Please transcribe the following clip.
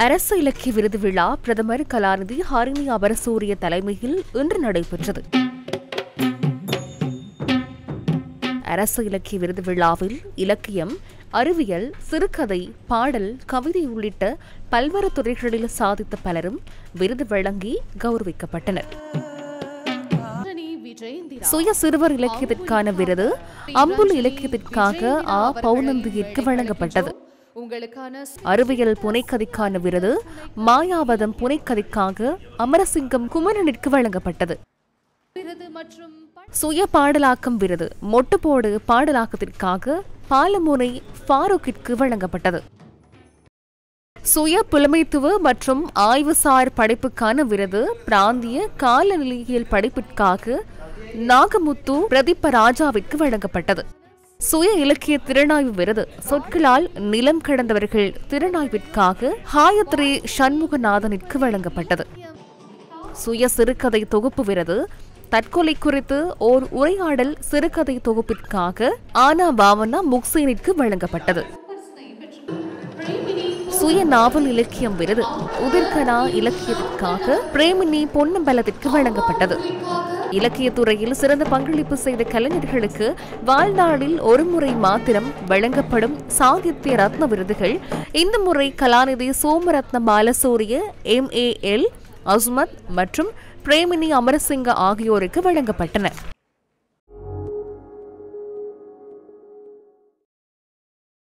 அரசு இலக்கிய விருது விழா பிரதமர் கலாநிதி ஹரிணி அமரசூரிய தலைமையில் இன்று நடைபெற்றது. அரசு இலக்கிய விருது விழாவில் இலக்கியம், அறிவியல், சிறுகதை, பாடல், கவிதை உள்ளிட்ட பல்வேறு துறைகளில் சாதித்த பலரும் விருது வழங்கி கௌரவிக்கப்பட்டனர். சுய சிறுவர் இலக்கியத்திற்கான விருது அம்புல் இலக்கியத்திற்காக ஆ. பௌனந்தியிற்கு வழங்கப்பட்டது. அறிவியல் புனைக்கதைக்கான விருது மாயாவதம் புனைக்கதைக்காக அமரசிங்கம் குமரனிற்கு வழங்கப்பட்டது. சுய பாடலாக்கம் விருது மொட்டுப்போடு பாடலாக்கத்திற்காக பாலமுனை ஃபாரூக்கிற்கு வழங்கப்பட்டது. சுய புலமைத்துவ மற்றும் ஆய்வுசார் படைப்புக்கான விருது பிராந்திய காலநிலையியல் படைப்பிற்காக நாகமுத்து பிரதீப ராஜாவிற்கு வழங்கப்பட்டது. சுய இலக்கிய திறனாய்வு விருது சொற்களால் நிலம் கடந்தவர்கள் திறனாய்விற்காக ஹாயத்ரி சண்முகநாதனிற்கு வழங்கப்பட்டது. சுய சிறுகதை தொகுப்பு விருது தற்கொலை குறித்து ஓர் உரையாடல் சிறுகதை தொகுப்பிற்காக ஆனா பாவனா முக்சேனிற்கு வழங்கப்பட்டது. சுய நாவல் இலக்கியம் விருது உதிர்கனா இலக்கியத்திற்காக பிரேமினி பொன்னம்பலத்திற்கு வழங்கப்பட்டது. இலக்கியத்துறையில் சிறந்த பங்களிப்பு செய்த கலைஞர்களுக்கு வாழ்நாளில் ஒருமுறை மாத்திரம் வழங்கப்படும் சாகித்ய ரத்ன விருதுகள் இந்த முறை கலாநிதி சோமரத்ன பாலசூரிய, MAL அஸ்மத் மற்றும் பிரேமினி அமரசிங்க ஆகியோருக்கு வழங்கப்பட்டன.